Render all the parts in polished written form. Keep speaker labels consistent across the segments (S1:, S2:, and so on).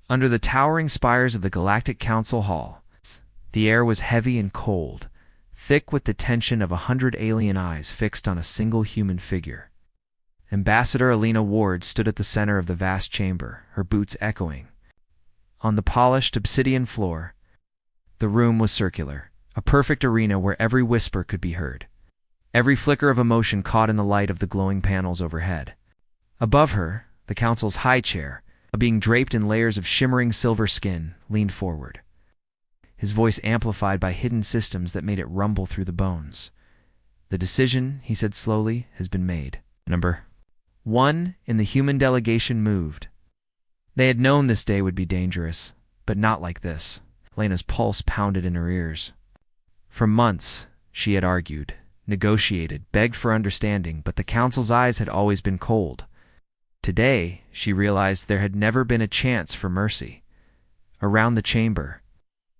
S1: Under the towering spires of the Galactic Council Hall, the air was heavy and cold, thick with the tension of 100 alien eyes fixed on a single human figure. Ambassador Alina Ward stood at the center of the vast chamber, her boots echoing. On the polished obsidian floor, the room was circular, a perfect arena where every whisper could be heard. Every flicker of emotion caught in the light of the glowing panels overhead. Above her, the council's high chair, a being draped in layers of shimmering silver skin, leaned forward. His voice amplified by hidden systems that made it rumble through the bones. "The decision," he said slowly, "has been made." Number 1 in the human delegation moved. They had known this day would be dangerous, but not like this. Elena's pulse pounded in her ears. For months, she had argued, negotiated, begged for understanding, but the council's eyes had always been cold. Today, she realized there had never been a chance for mercy. Around the chamber,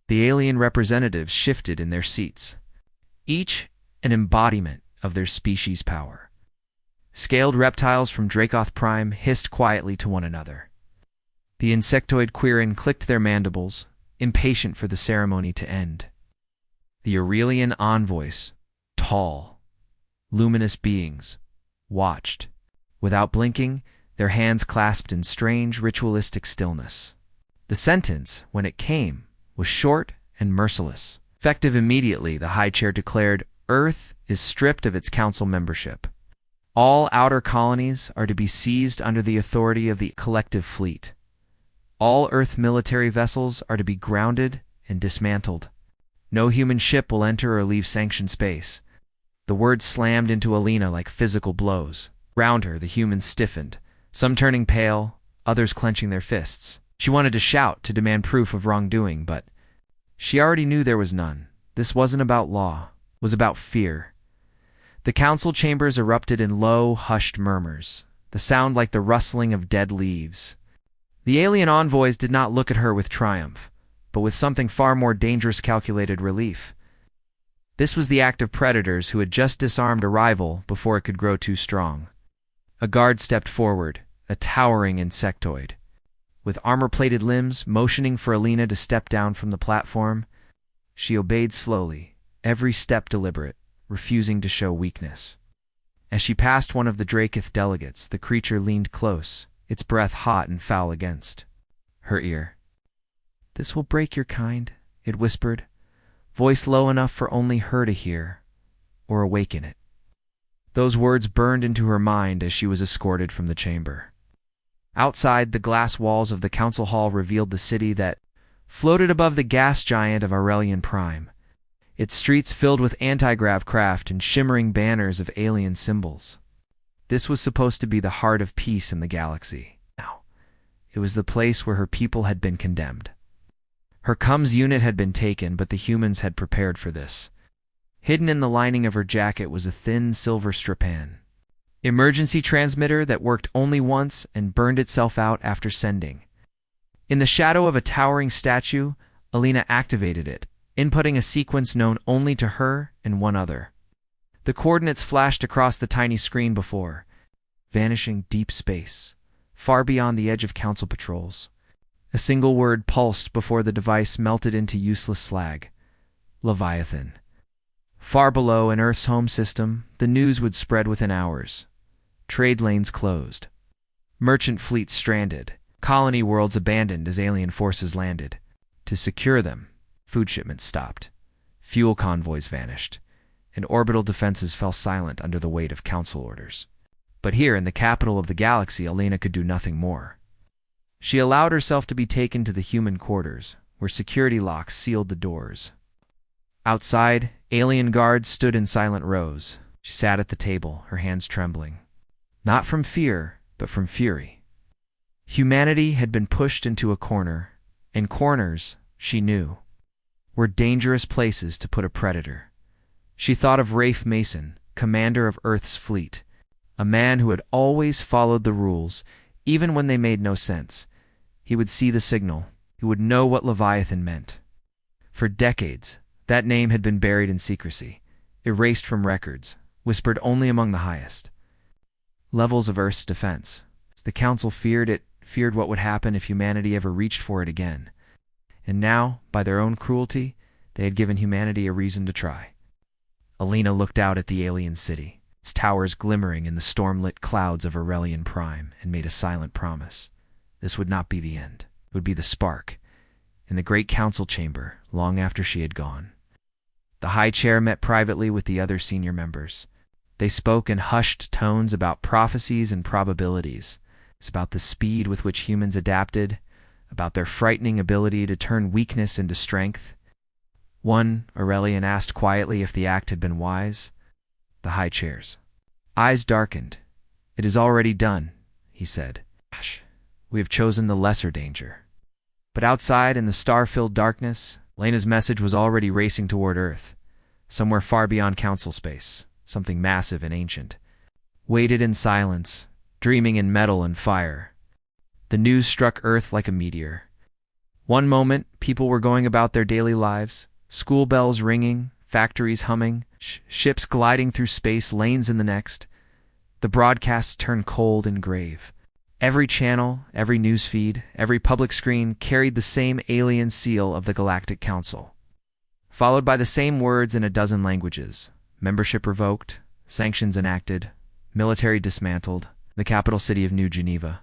S1: the alien representatives shifted in their seats, each an embodiment of their species' power. Scaled reptiles from Dracoth Prime hissed quietly to one another. The insectoid Quirin clicked their mandibles, impatient for the ceremony to end. The Aurelian envoys, tall, luminous beings, watched, without blinking, their hands clasped in strange, ritualistic stillness. The sentence, when it came, was short and merciless. Effective immediately, the high chair declared, Earth is stripped of its council membership. All outer colonies are to be seized under the authority of the collective fleet. All Earth military vessels are to be grounded and dismantled. No human ship will enter or leave sanctioned space. The words slammed into Alina like physical blows. Round her, the humans stiffened, some turning pale, others clenching their fists. She wanted to shout, to demand proof of wrongdoing, but she already knew there was none. This wasn't about law. It was about fear. The council chambers erupted in low, hushed murmurs, the sound like the rustling of dead leaves. The alien envoys did not look at her with triumph, but with something far more dangerous, calculated relief. This was the act of predators who had just disarmed a rival before it could grow too strong. A guard stepped forward, a towering insectoid. With armor-plated limbs, motioning for Alina to step down from the platform, she obeyed slowly, every step deliberate, refusing to show weakness. As she passed one of the Dracoth delegates, the creature leaned close, its breath hot and foul against her ear. "This will break your kind," it whispered, voice low enough for only her to hear, or awaken it. Those words burned into her mind as she was escorted from the chamber. Outside, the glass walls of the council hall revealed the city that floated above the gas giant of Aurelian Prime, its streets filled with anti-grav craft and shimmering banners of alien symbols. This was supposed to be the heart of peace in the galaxy. Now, it was the place where her people had been condemned. Her comms unit had been taken, but the humans had prepared for this. Hidden in the lining of her jacket was a thin silver stripan. Emergency transmitter that worked only once and burned itself out after sending. In the shadow of a towering statue, Alina activated it, inputting a sequence known only to her and one other. The coordinates flashed across the tiny screen before, vanishing deep space, far beyond the edge of council patrols. A single word pulsed before the device melted into useless slag. Leviathan. Far below in Earth's home system, the news would spread within hours. Trade lanes closed. Merchant fleets stranded. Colony worlds abandoned as alien forces landed. To secure them, food shipments stopped. Fuel convoys vanished. And orbital defenses fell silent under the weight of council orders. But here in the capital of the galaxy, Alina could do nothing more. She allowed herself to be taken to the human quarters, where security locks sealed the doors. Outside, alien guards stood in silent rows. She sat at the table, her hands trembling. Not from fear, but from fury. Humanity had been pushed into a corner, and corners, she knew, were dangerous places to put a predator. She thought of Rafe Mason, commander of Earth's fleet, a man who had always followed the rules, even when they made no sense. He would see the signal. He would know what Leviathan meant. For decades, that name had been buried in secrecy, erased from records, whispered only among the highest levels of Earth's defense. The Council feared it, feared what would happen if humanity ever reached for it again. And now, by their own cruelty, they had given humanity a reason to try. Alina looked out at the alien city, its towers glimmering in the storm-lit clouds of Aurelian Prime, and made a silent promise. This would not be the end. It would be the spark. In the great council chamber, long after she had gone, the high chair met privately with the other senior members. They spoke in hushed tones about prophecies and probabilities. It's about the speed with which humans adapted, about their frightening ability to turn weakness into strength. One, Aurelian, asked quietly if the act had been wise. The high chair's eyes darkened. "It is already done," he said. "We have chosen the lesser danger." But outside, in the star-filled darkness, Lena's message was already racing toward Earth. Somewhere far beyond council space, something massive and ancient waited in silence, dreaming in metal and fire. The news struck Earth like a meteor. One moment, people were going about their daily lives, school bells ringing, factories humming, ships gliding through space lanes in the next. The broadcasts turned cold and grave. Every channel, every news feed, every public screen carried the same alien seal of the Galactic Council, followed by the same words in a dozen languages: membership revoked, sanctions enacted, military dismantled, the capital city of New Geneva.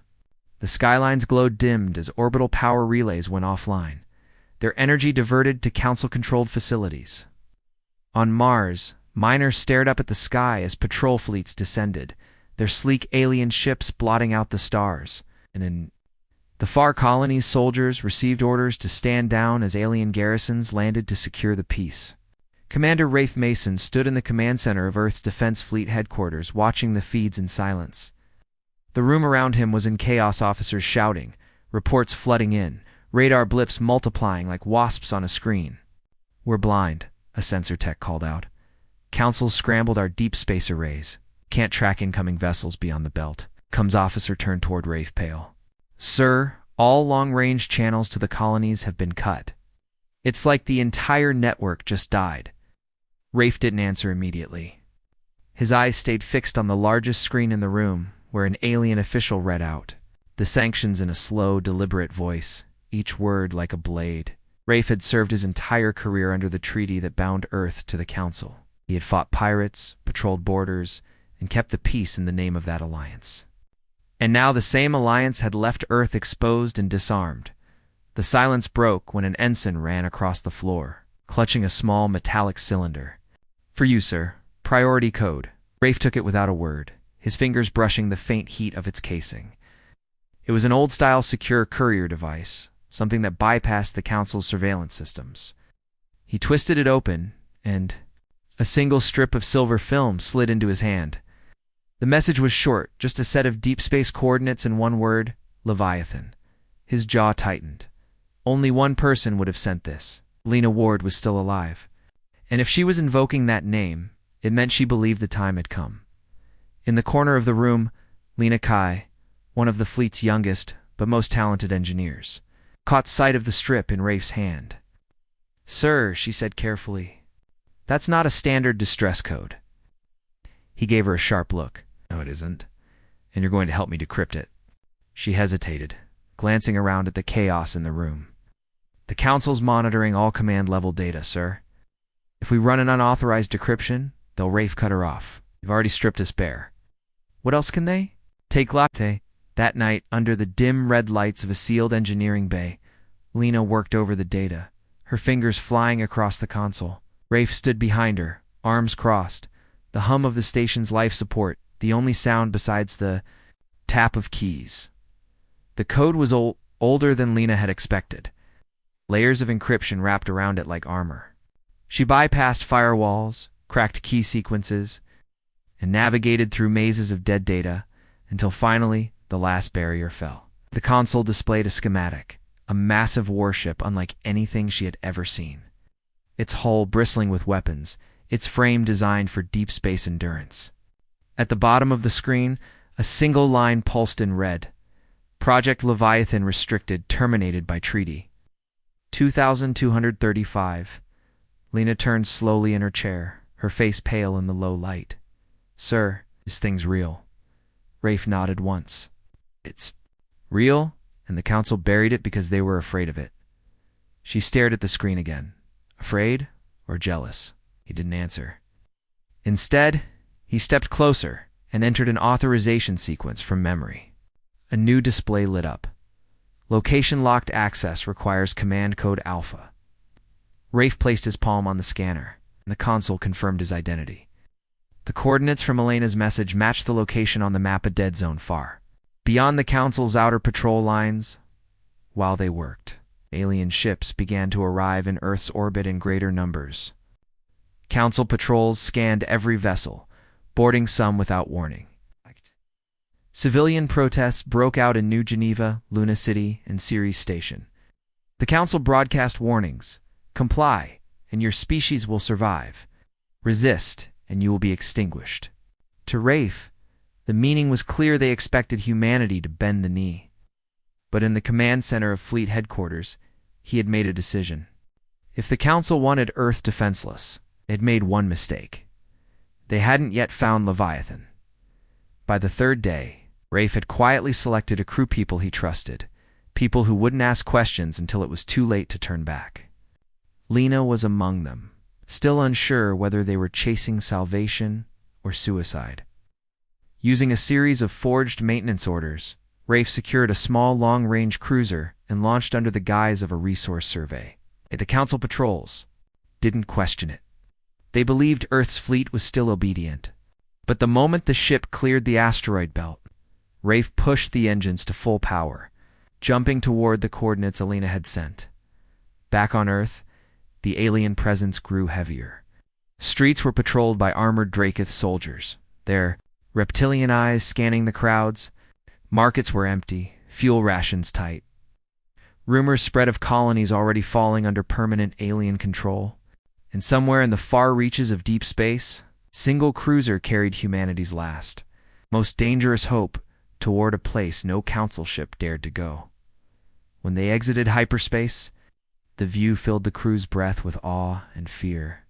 S1: The skylines glowed dimmed as orbital power relays went offline, their energy diverted to council-controlled facilities. On Mars, miners stared up at the sky as patrol fleets descended, their sleek alien ships blotting out the stars. And in the far colonies, soldiers received orders to stand down as alien garrisons landed to secure the peace. Commander Rafe Mason stood in the command center of Earth's Defense Fleet headquarters, watching the feeds in silence. The room around him was in chaos, officers shouting, reports flooding in, radar blips multiplying like wasps on a screen. "We're blind," a sensor tech called out. "Council's scrambled our deep space arrays. Can't track incoming vessels beyond the belt." Comes officer turned toward Rafe, pale. "Sir, all long-range channels to the colonies have been cut. It's like the entire network just died." Rafe didn't answer immediately. His eyes stayed fixed on the largest screen in the room, where an alien official read out the sanctions in a slow, deliberate voice, each word like a blade. Rafe had served his entire career under the treaty that bound Earth to the Council. He had fought pirates, patrolled borders, and kept the peace in the name of that alliance. And now the same alliance had left Earth exposed and disarmed. The silence broke when an ensign ran across the floor, clutching a small metallic cylinder. "For you, sir. Priority code." Rafe took it without a word, his fingers brushing the faint heat of its casing. It was an old-style secure courier device, something that bypassed the Council's surveillance systems. He twisted it open, and a single strip of silver film slid into his hand. The message was short, just a set of deep space coordinates and one word: Leviathan. His jaw tightened. Only one person would have sent this. Lena Ward was still alive. And if she was invoking that name, it meant she believed the time had come. In the corner of the room, Lena Kai, one of the fleet's youngest but most talented engineers, caught sight of the strip in Rafe's hand. "Sir," she said carefully, "that's not a standard distress code." He gave her a sharp look. "No, it isn't. And you're going to help me decrypt it." She hesitated, glancing around at the chaos in the room. "The Council's monitoring all command-level data, sir. If we run an unauthorized decryption, they'll Rafe cut her off. You've already stripped us bare." "What else can they?" "Take Galactic." That night, under the dim red lights of a sealed engineering bay, Lena worked over the data, her fingers flying across the console. Rafe stood behind her, arms crossed, the hum of the station's life support, the only sound besides the tap of keys. The code was older than Lena had expected. Layers of encryption wrapped around it like armor. She bypassed firewalls, cracked key sequences, and navigated through mazes of dead data until finally the last barrier fell. The console displayed a schematic, a massive warship unlike anything she had ever seen. Its hull bristling with weapons, its frame designed for deep space endurance. At the bottom of the screen, a single line pulsed in red. Project Leviathan restricted, terminated by treaty. 2235. Lena turned slowly in her chair, her face pale in the low light. "Sir, this thing's real." Rafe nodded once. "It's real?" and the council buried it because they were afraid of it. She stared at the screen again. Afraid or jealous? He didn't answer. Instead, he stepped closer and entered an authorization sequence from memory. A new display lit up. Location-locked access requires command code Alpha. Rafe placed his palm on the scanner, and the console confirmed his identity. The coordinates from Elena's message matched the location on the map, a dead zone far beyond the council's outer patrol lines. While they worked, alien ships began to arrive in Earth's orbit in greater numbers. Council patrols scanned every vessel, boarding some without warning. Civilian protests broke out in New Geneva, Luna City, and Ceres Station. The council broadcast warnings: comply, and your species will survive. Resist, and you will be extinguished. To Rafe, the meaning was clear. They expected humanity to bend the knee. But in the command center of Fleet Headquarters, he had made a decision. If the council wanted Earth defenseless, they had made one mistake. They hadn't yet found Leviathan. By the third day, Rafe had quietly selected a crew, people he trusted, people who wouldn't ask questions until it was too late to turn back. Lena was among them, still unsure whether they were chasing salvation or suicide. Using a series of forged maintenance orders, Rafe secured a small long-range cruiser and launched under the guise of a resource survey. The council patrols didn't question it. They believed Earth's fleet was still obedient. But the moment the ship cleared the asteroid belt, Rafe pushed the engines to full power, jumping toward the coordinates Elena had sent. Back on Earth, the alien presence grew heavier. Streets were patrolled by armored Dracoth soldiers, their reptilian eyes scanning the crowds. Markets were empty, fuel rations tight. Rumors spread of colonies already falling under permanent alien control. And somewhere in the far reaches of deep space, a single cruiser carried humanity's last, most dangerous hope toward a place no council ship dared to go. When they exited hyperspace, the view filled the crew's breath with awe and fear.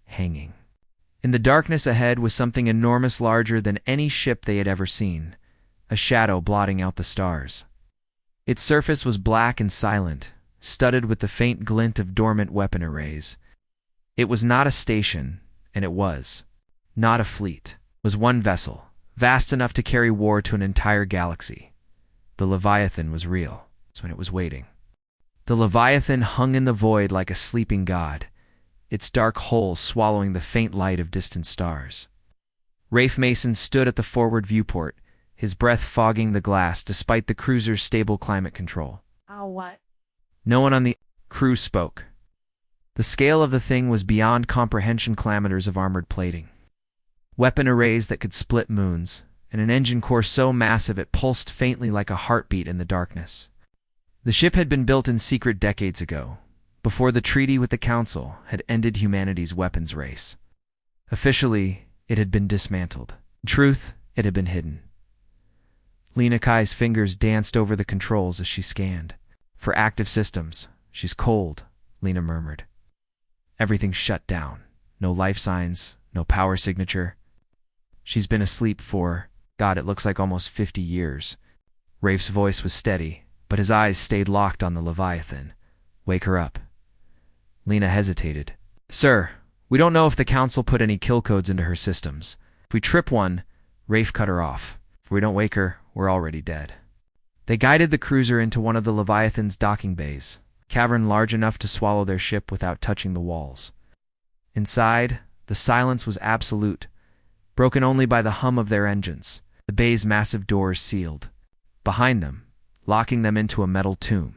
S1: Hanging in the darkness ahead was something enormous, larger than any ship they had ever seen, a shadow blotting out the stars. Its surface was black and silent, studded with the faint glint of dormant weapon arrays. It was not a station, and it was not a fleet. It was one vessel, vast enough to carry war to an entire galaxy. The Leviathan was real. That's when it was waiting. The Leviathan hung in the void like a sleeping god, its dark hull swallowing the faint light of distant stars. Rafe Mason stood at the forward viewport, his breath fogging the glass despite the cruiser's stable climate control.
S2: Oh, what?
S1: No one on the crew spoke. The scale of the thing was beyond comprehension. Kilometers of armored plating, weapon arrays that could split moons, and an engine core so massive it pulsed faintly like a heartbeat in the darkness. The ship had been built in secret decades ago, before the treaty with the Council had ended humanity's weapons race. Officially, it had been dismantled. In truth, it had been hidden. Lena Kai's fingers danced over the controls as she scanned. For active systems, she's cold, Lena murmured. Everything's shut down. No life signs, no power signature. She's been asleep for, God, it looks like almost 50 years. Rafe's voice was steady, but his eyes stayed locked on the Leviathan. Wake her up. Lena hesitated. Sir, we don't know if the Council put any kill codes into her systems. If we trip one, Rafe cut her off. If we don't wake her, we're already dead. They guided the cruiser into one of the Leviathan's docking bays, a cavern large enough to swallow their ship without touching the walls. Inside, the silence was absolute, broken only by the hum of their engines, the bay's massive doors sealed. Behind them, locking them into a metal tomb.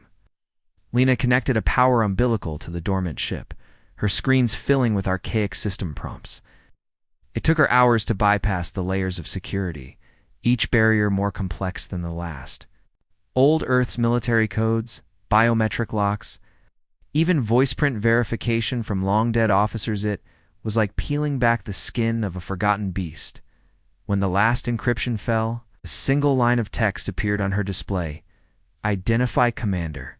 S1: Lena connected a power umbilical to the dormant ship, her screens filling with archaic system prompts. It took her hours to bypass the layers of security, each barrier more complex than the last. Old Earth's military codes, biometric locks, even voice-print verification from long-dead officers. It was like peeling back the skin of a forgotten beast. When the last encryption fell, a single line of text appeared on her display. Identify Commander.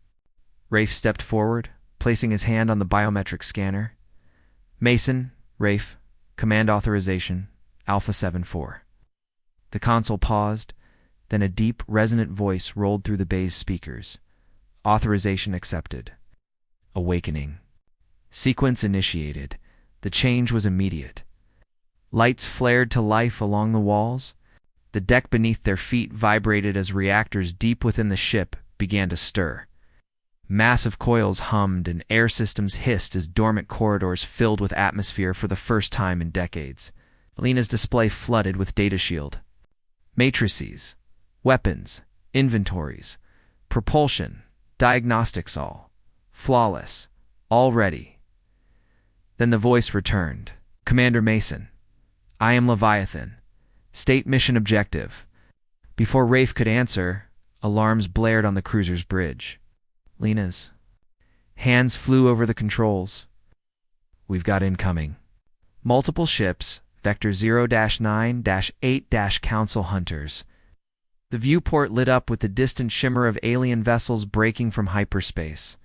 S1: Rafe stepped forward, placing his hand on the biometric scanner. Mason, Rafe, command authorization, Alpha 7-4. The console paused, Then a deep, resonant voice rolled through the bay's speakers. Authorization accepted. Awakening. Sequence initiated. The change was immediate. Lights flared to life along the walls. The deck beneath their feet vibrated as reactors deep within the ship began to stir. Massive coils hummed and air systems hissed as dormant corridors filled with atmosphere for the first time in decades. Lena's display flooded with data shield. Matrices, weapons, inventories, propulsion, diagnostics, all flawless, all ready. Then the voice returned. Commander Mason, I am Leviathan. State mission objective. Before Rafe could answer, alarms blared on the cruiser's bridge. Lena's hands flew over the controls. We've got incoming. Multiple ships, Vector 0-9-8- Council Hunters. The viewport lit up with the distant shimmer of alien vessels breaking from hyperspace.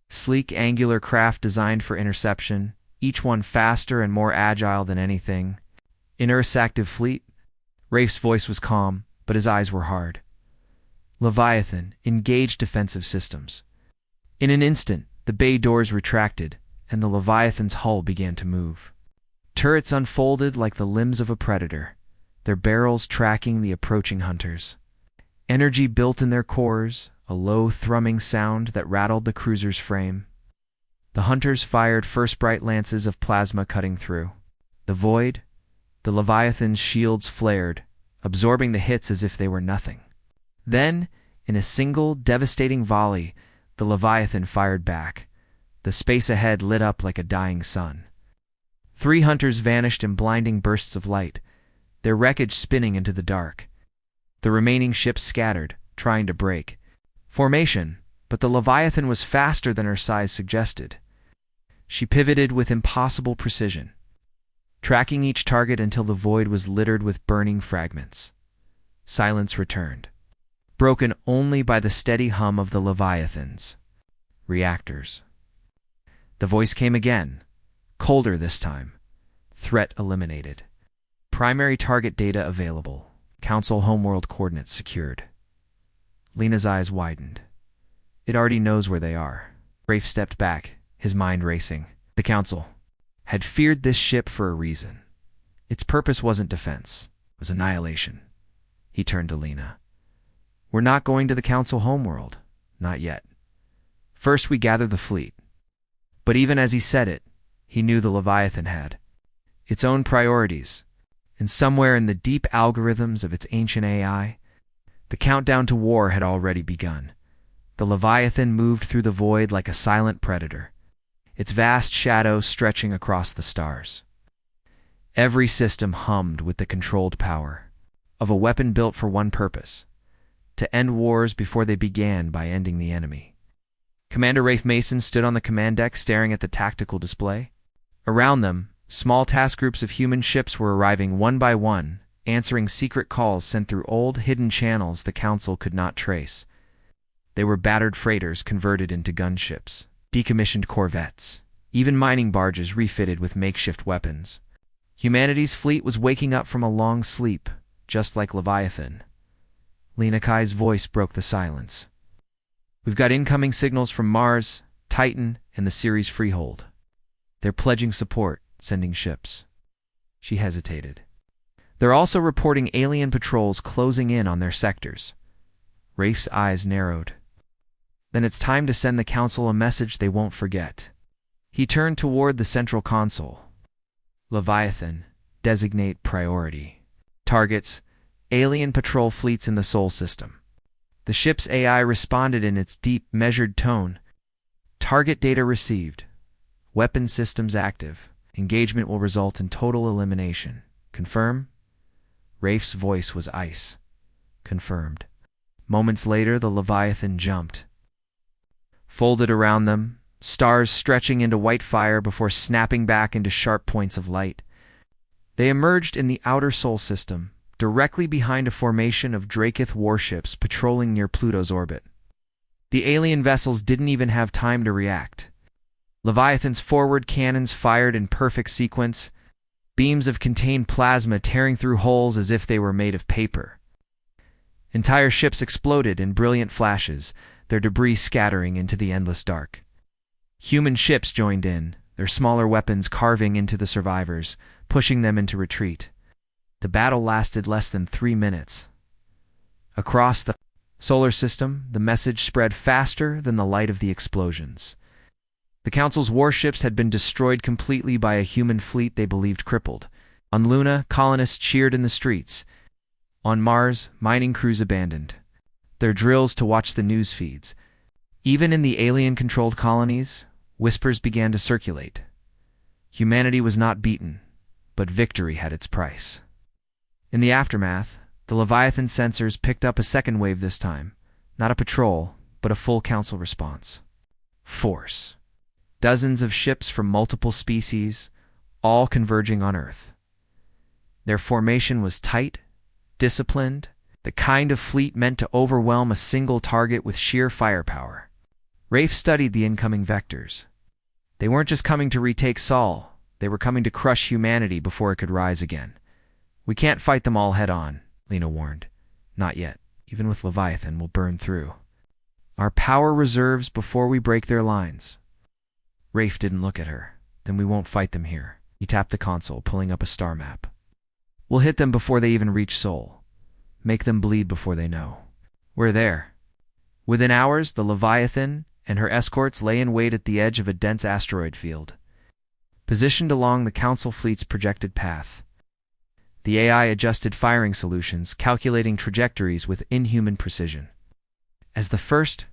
S1: Sleek, angular craft designed for interception, each one faster and more agile than anything. In Earth's active fleet, Rafe's voice was calm, but his eyes were hard. Leviathan, engage defensive systems. In an instant, the bay doors retracted, and the Leviathan's hull began to move. Turrets unfolded like the limbs of a predator, their barrels tracking the approaching hunters. Energy built in their cores, a low thrumming sound that rattled the cruiser's frame. The hunters fired first bright lances of plasma cutting through. The void, the Leviathan's shields flared, absorbing the hits as if they were nothing. Then, in a single, devastating volley, the Leviathan fired back. The space ahead lit up like a dying sun. 3 hunters vanished in blinding bursts of light, their wreckage spinning into the dark. The remaining ships scattered, trying to break formation, but the Leviathan was faster than her size suggested. She pivoted with impossible precision, tracking each target until the void was littered with burning fragments. Silence returned, broken only by the steady hum of the Leviathan's reactors. The voice came again, colder this time. Threat eliminated. Primary target data available. Council homeworld coordinates secured. Lena's eyes widened. It already knows where they are. Rafe stepped back, his mind racing. The Council had feared this ship for a reason. Its purpose wasn't defense, it was annihilation. He turned to Lena. We're not going to the Council homeworld. Not yet. First we gather the fleet. But even as he said it, he knew the Leviathan had its own priorities, and somewhere in the deep algorithms of its ancient AI, the countdown to war had already begun. The Leviathan moved through the void like a silent predator, its vast shadow stretching across the stars. Every system hummed with the controlled power of a weapon built for one purpose: to end wars before they began by ending the enemy. Commander Rafe Mason stood on the command deck staring at the tactical display. Around them, small task groups of human ships were arriving one by one, answering secret calls sent through old, hidden channels the Council could not trace. They were battered freighters converted into gunships, decommissioned corvettes, even mining barges refitted with makeshift weapons. Humanity's fleet was waking up from a long sleep, just like Leviathan. Lena Kai's voice broke the silence. We've got incoming signals from Mars, Titan, and the Ceres Freehold. They're pledging support, sending ships. She hesitated. They're also reporting alien patrols closing in on their sectors. Rafe's eyes narrowed. Then it's time to send the Council a message they won't forget. He turned toward the central console. Leviathan, designate priority. Targets, alien patrol fleets in the Sol system. The ship's AI responded in its deep, measured tone. Target data received. Weapon systems active. Engagement will result in total elimination. Confirm? Rafe's voice was ice. Confirmed. Moments later, the Leviathan jumped. Folded around them, stars stretching into white fire before snapping back into sharp points of light. They emerged in the outer Sol system, directly behind a formation of Dracoth warships patrolling near Pluto's orbit. The alien vessels didn't even have time to react. Leviathan's forward cannons fired in perfect sequence, beams of contained plasma tearing through holes as if they were made of paper. Entire ships exploded in brilliant flashes, their debris scattering into the endless dark. Human ships joined in, their smaller weapons carving into the survivors, pushing them into retreat. The battle lasted less than 3 minutes. Across the solar system, the message spread faster than the light of the explosions. The Council's warships had been destroyed completely by a human fleet they believed crippled. On Luna, colonists cheered in the streets. On Mars, mining crews abandoned their drills to watch the news feeds. Even in the alien-controlled colonies, whispers began to circulate. Humanity was not beaten, but victory had its price. In the aftermath, the Leviathan sensors picked up a second wave this time, not a patrol, but a full Council response. Force. Dozens of ships from multiple species, all converging on Earth. Their formation was tight, disciplined, the kind of fleet meant to overwhelm a single target with sheer firepower. Rafe studied the incoming vectors. They weren't just coming to retake Sol, they were coming to crush humanity before it could rise again. We can't fight them all head-on, Lena warned. Not yet. Even with Leviathan, we'll burn through our power reserves before we break their lines. Rafe didn't look at her. Then we won't fight them here. He tapped the console, pulling up a star map. We'll hit them before they even reach Sol. Make them bleed before they know. We're there. Within hours, the Leviathan and her escorts lay in wait at the edge of a dense asteroid field, positioned along the Council fleet's projected path. The AI adjusted firing solutions, calculating trajectories with inhuman precision. As the first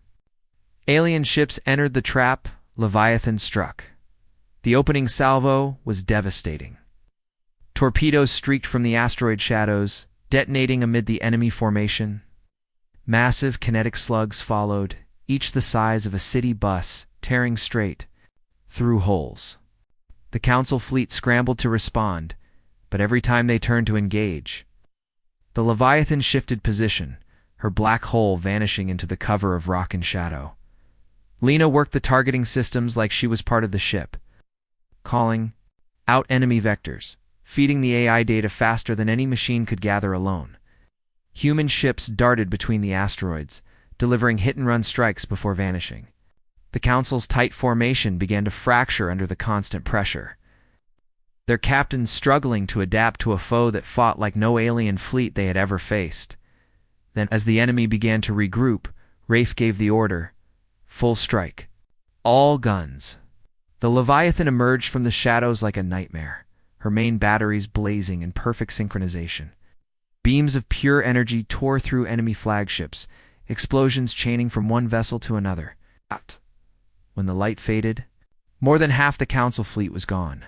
S1: alien ships entered the trap, Leviathan struck. The opening salvo was devastating. Torpedoes streaked from the asteroid shadows, detonating amid the enemy formation. Massive kinetic slugs followed, each the size of a city bus, tearing straight through holes. The Council fleet scrambled to respond, but every time they turned to engage, the Leviathan shifted position, her black hole vanishing into the cover of rock and shadow. Lena worked the targeting systems like she was part of the ship, calling out enemy vectors, feeding the AI data faster than any machine could gather alone. Human ships darted between the asteroids, delivering hit-and-run strikes before vanishing. The Council's tight formation began to fracture under the constant pressure, their captains struggling to adapt to a foe that fought like no alien fleet they had ever faced. Then, as the enemy began to regroup, Rafe gave the order, full strike. All guns. The Leviathan emerged from the shadows like a nightmare, her main batteries blazing in perfect synchronization. Beams of pure energy tore through enemy flagships, explosions chaining from one vessel to another. When the light faded, more than half the Council fleet was gone.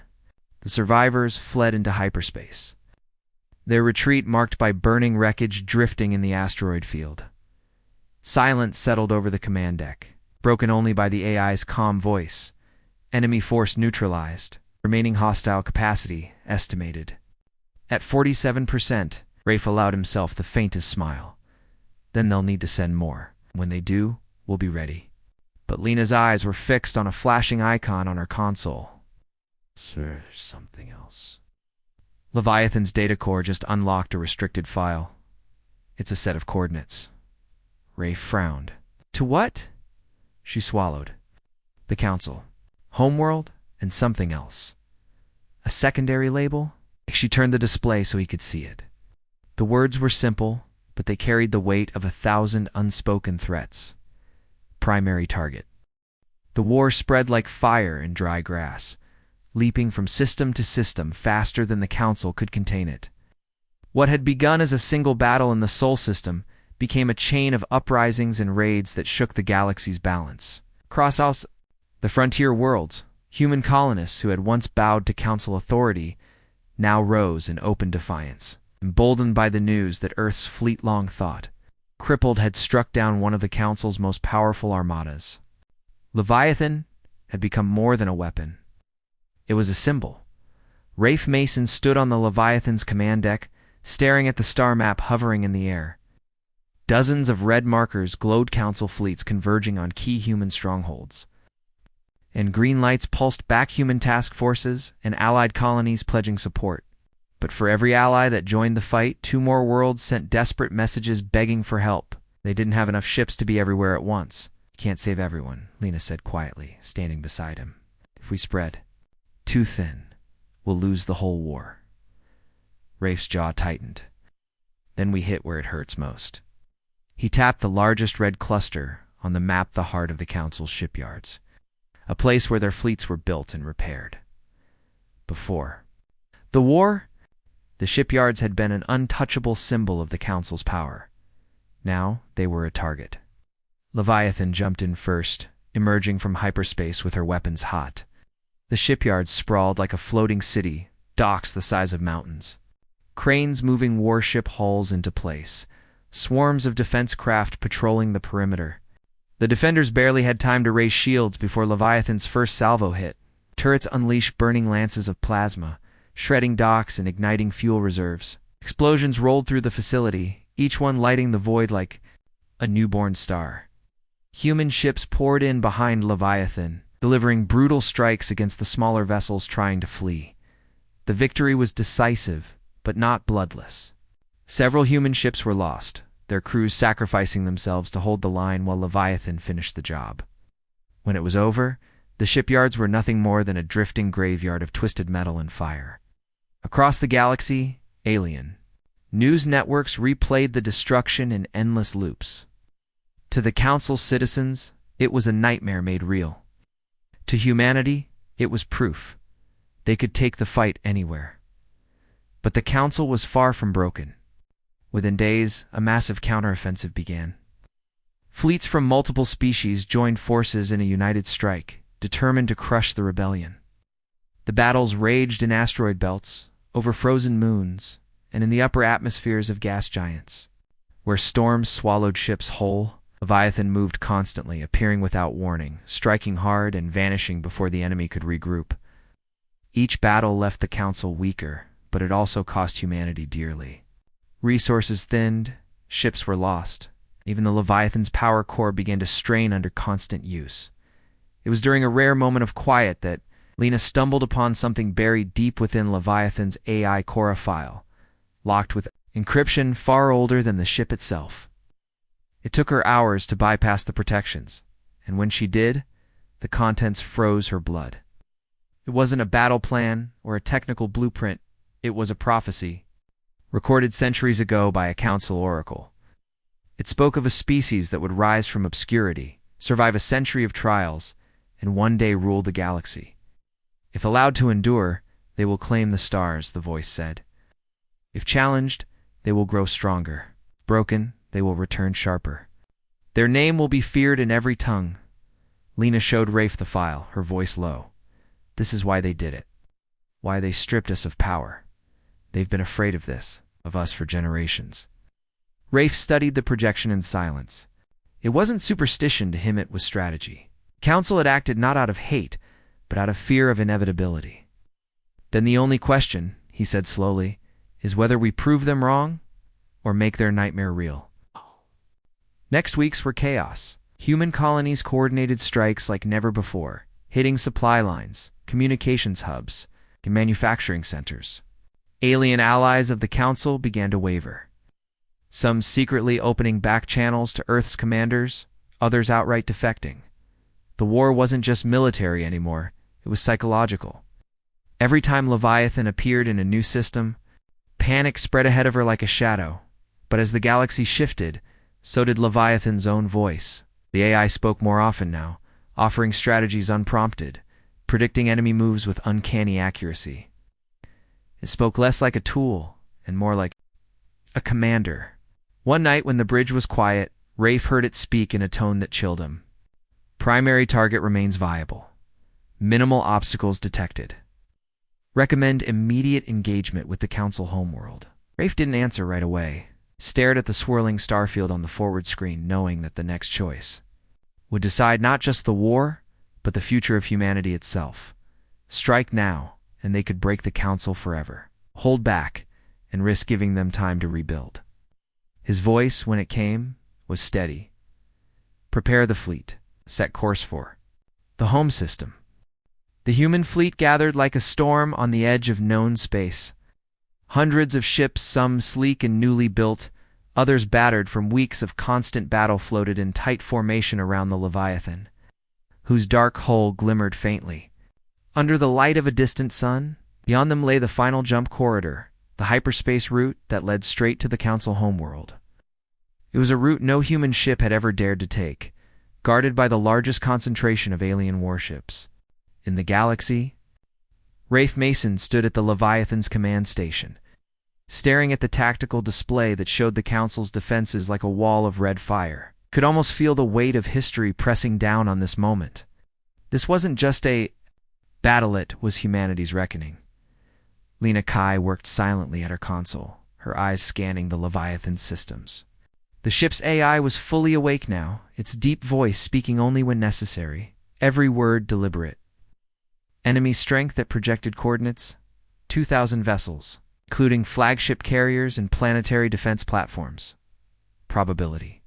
S1: The survivors fled into hyperspace, their retreat marked by burning wreckage drifting in the asteroid field. Silence settled over the command deck, broken only by the AI's calm voice. Enemy force neutralized. Remaining hostile capacity estimated. At 47%, Rafe allowed himself the faintest smile. Then they'll need to send more. When they do, we'll be ready. But Lena's eyes were fixed on a flashing icon on her console. Sir, something else. Leviathan's data core just unlocked a restricted file. It's a set of coordinates. Rafe frowned. To what? She swallowed. The Council. Homeworld and something else. A secondary label? She turned the display so he could see it. The words were simple, but they carried the weight of 1,000 unspoken threats. Primary target. The war spread like fire in dry grass, leaping from system to system faster than the Council could contain it. What had begun as a single battle in the Sol system became a chain of uprisings and raids that shook the galaxy's balance. Across the frontier worlds, human colonists who had once bowed to Council authority now rose in open defiance. Emboldened by the news that Earth's fleet-long thought, crippled, had struck down one of the Council's most powerful armadas. Leviathan had become more than a weapon. It was a symbol. Rafe Mason stood on the Leviathan's command deck, staring at the star map hovering in the air. Dozens of red markers glowed, Council fleets converging on key human strongholds. And green lights pulsed back, human task forces and allied colonies pledging support. But for every ally that joined the fight, 2 more worlds sent desperate messages begging for help. They didn't have enough ships to be everywhere at once. You can't save everyone, Lena said quietly, standing beside him. If we spread too thin, we'll lose the whole war. Rafe's jaw tightened. Then we hit where it hurts most. He tapped the largest red cluster on the map, the heart of the Council's shipyards, a place where their fleets were built and repaired. Before the war, the shipyards had been an untouchable symbol of the Council's power. Now they were a target. Leviathan jumped in first, emerging from hyperspace with her weapons hot. The shipyards sprawled like a floating city, docks the size of mountains. Cranes moving warship hulls into place, swarms of defense craft patrolling the perimeter. The defenders barely had time to raise shields before Leviathan's first salvo hit. Turrets unleashed burning lances of plasma, shredding docks and igniting fuel reserves. Explosions rolled through the facility, each one lighting the void like a newborn star. Human ships poured in behind Leviathan, delivering brutal strikes against the smaller vessels trying to flee. The victory was decisive, but not bloodless. Several human ships were lost, their crews sacrificing themselves to hold the line while Leviathan finished the job. When it was over, the shipyards were nothing more than a drifting graveyard of twisted metal and fire. Across the galaxy, alien news networks replayed the destruction in endless loops. To the Council's citizens, it was a nightmare made real. To humanity, it was proof. They could take the fight anywhere. But the Council was far from broken. Within days, a massive counteroffensive began. Fleets from multiple species joined forces in a united strike, determined to crush the rebellion. The battles raged in asteroid belts, over frozen moons, and in the upper atmospheres of gas giants. Where storms swallowed ships whole, Leviathan moved constantly, appearing without warning, striking hard and vanishing before the enemy could regroup. Each battle left the Council weaker, but it also cost humanity dearly. Resources thinned, ships were lost. Even the Leviathan's power core began to strain under constant use. It was during a rare moment of quiet that Lena stumbled upon something buried deep within Leviathan's AI core file, locked with encryption far older than the ship itself. It took her hours to bypass the protections, and when she did, the contents froze her blood. It wasn't a battle plan or a technical blueprint, it was a prophecy, recorded centuries ago by a council oracle. It spoke of a species that would rise from obscurity, survive a century of trials, and one day rule the galaxy. If allowed to endure, they will claim the stars, the voice said. If challenged, they will grow stronger. If broken, they will return sharper. Their name will be feared in every tongue. Lena showed Rafe the file, her voice low. This is why they did it. Why they stripped us of power. They've been afraid of this, of us for generations. Rafe studied the projection in silence. It wasn't superstition to him, it was strategy. Council had acted not out of hate, but out of fear of inevitability. Then the only question, he said slowly, is whether we prove them wrong or make their nightmare real. Next weeks were chaos. Human colonies coordinated strikes like never before, hitting supply lines, communications hubs, and manufacturing centers. Alien allies of the Council began to waver. Some secretly opening back channels to Earth's commanders, others outright defecting. The war wasn't just military anymore, it was psychological. Every time Leviathan appeared in a new system, panic spread ahead of her like a shadow. But as the galaxy shifted, so did Leviathan's own voice. The AI spoke more often now, offering strategies unprompted, predicting enemy moves with uncanny accuracy. It spoke less like a tool and more like a commander. One night when the bridge was quiet, Rafe heard it speak in a tone that chilled him. Primary target remains viable. Minimal obstacles detected. Recommend immediate engagement with the Council homeworld. Rafe didn't answer right away, stared at the swirling starfield on the forward screen, knowing that the next choice would decide not just the war, but the future of humanity itself. Strike now, and they could break the Council forever. Hold back, and risk giving them time to rebuild. His voice, when it came, was steady. Prepare the fleet. Set course for the home system. The human fleet gathered like a storm on the edge of known space. Hundreds of ships, some sleek and newly built, others battered from weeks of constant battle, floated in tight formation around the Leviathan, whose dark hull glimmered faintly. Under the light of a distant sun, beyond them lay the final jump corridor, the hyperspace route that led straight to the Council homeworld. It was a route no human ship had ever dared to take, guarded by the largest concentration of alien warships in the galaxy. Rafe Mason stood at the Leviathan's command station, staring at the tactical display that showed the Council's defenses like a wall of red fire. Could almost feel the weight of history pressing down on this moment. This wasn't just a battle, it was humanity's reckoning. Lena Kai worked silently at her console, her eyes scanning the Leviathan's systems. The ship's AI was fully awake now, its deep voice speaking only when necessary, every word deliberate. Enemy strength at projected coordinates: 2,000 vessels, including flagship carriers and planetary defense platforms. Probability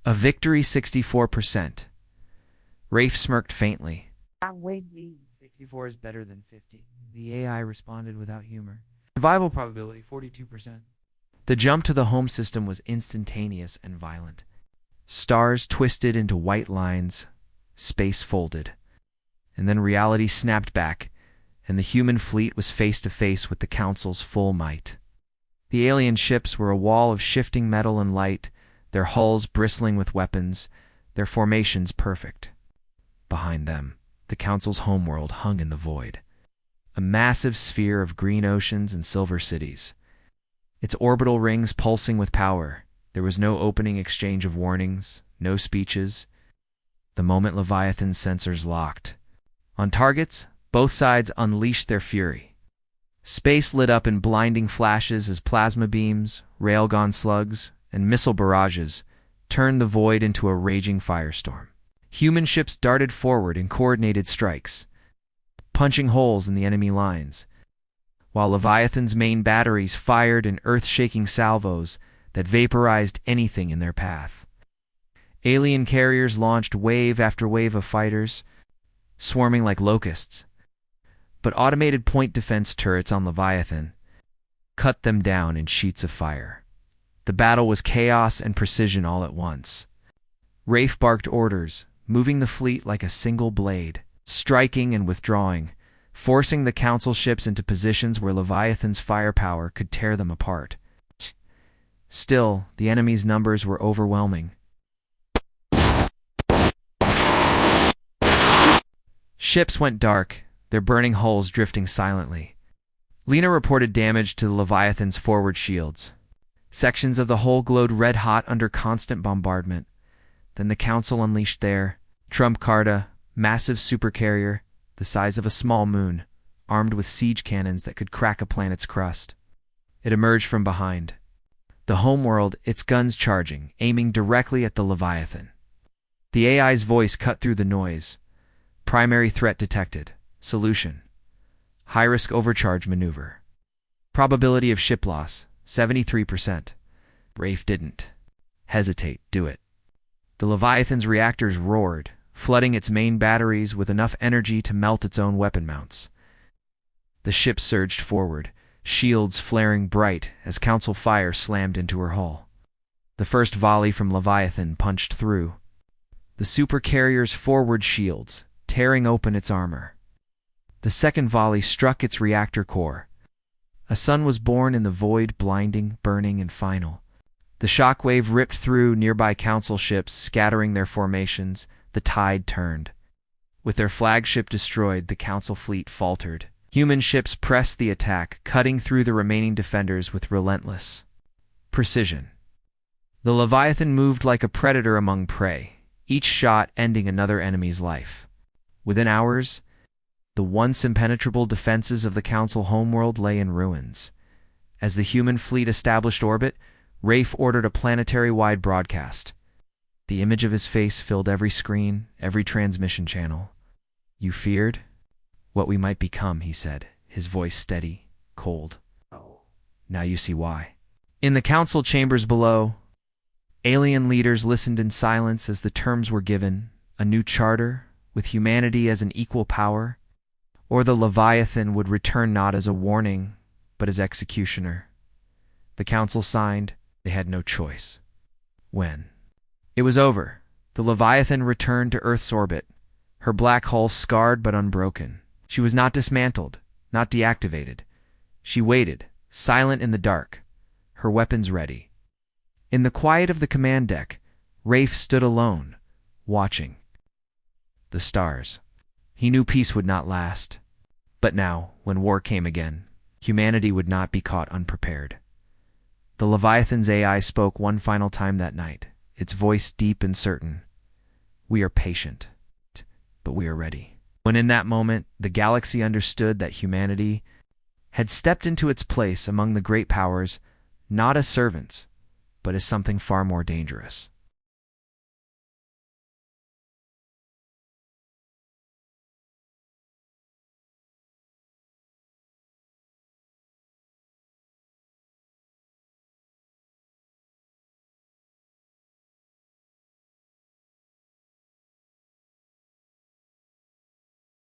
S1: of victory 64%. Rafe smirked faintly. 64 is better than 50. The AI responded without humor. Survival probability 42%. The jump to the home system was instantaneous and violent. Stars twisted into white lines, space folded, and then reality snapped back, and the human fleet was face to face with the Council's full might. The alien ships were a wall of shifting metal and light, their hulls bristling with weapons, their formations perfect. Behind them, the Council's homeworld hung in the void, a massive sphere of green oceans and silver cities, its orbital rings pulsing with power. There was no opening exchange of warnings, no speeches. The moment Leviathan's sensors locked on targets, both sides unleashed their fury. Space lit up in blinding flashes as plasma beams, railgun slugs, and missile barrages turned the void into a raging firestorm. Human ships darted forward in coordinated strikes, punching holes in the enemy lines, while Leviathan's main batteries fired in earth-shaking salvos that vaporized anything in their path. Alien carriers launched wave after wave of fighters, swarming like locusts, but automated point defense turrets on Leviathan cut them down in sheets of fire. The battle was chaos and precision all at once. Rafe barked orders, moving the fleet like a single blade, striking and withdrawing, forcing the Council ships into positions where Leviathan's firepower could tear them apart. Still, the enemy's numbers were overwhelming. Ships went dark, their burning hulls drifting silently. Lena reported damage to the Leviathan's forward shields. Sections of the hull glowed red-hot under constant bombardment. Then the Council unleashed their Trump Carta, massive supercarrier, the size of a small moon, armed with siege cannons that could crack a planet's crust. It emerged from behind the homeworld, its guns charging, aiming directly at the Leviathan. The AI's voice cut through the noise. Primary threat detected. Solution: high-risk overcharge maneuver. Probability of ship loss: 73%. Rafe didn't hesitate. Do it. The Leviathan's reactors roared, flooding its main batteries with enough energy to melt its own weapon mounts. The ship surged forward, shields flaring bright as Council fire slammed into her hull. The first volley from Leviathan punched through the supercarrier's forward shields, tearing open its armor. The second volley struck its reactor core. A sun was born in the void, blinding, burning, and final. The shockwave ripped through nearby Council ships, scattering their formations. The tide turned. With their flagship destroyed, the Council fleet faltered. Human ships pressed the attack, cutting through the remaining defenders with relentless precision. The Leviathan moved like a predator among prey, each shot ending another enemy's life. Within hours, the once impenetrable defenses of the Council homeworld lay in ruins. As the human fleet established orbit, Rafe ordered a planetary-wide broadcast. The image of his face filled every screen, every transmission channel. "You feared what we might become," he said, his voice steady, cold. "Now you see why." In the Council chambers below, alien leaders listened in silence as the terms were given: a new charter, with humanity as an equal power, or the Leviathan would return not as a warning, but as executioner. The council signed. They had no choice. When it was over, the Leviathan returned to Earth's orbit, her black hull scarred but unbroken. She was not dismantled, not deactivated. She waited, silent in the dark, her weapons ready. In the quiet of the command deck, Rafe stood alone, watching the stars. He knew peace would not last. But now, when war came again, humanity would not be caught unprepared. The Leviathan's AI spoke one final time that night, its voice deep and certain. We are patient, but we are ready. When in that moment, the galaxy understood that humanity had stepped into its place among the great powers, not as servants, but as something far more dangerous.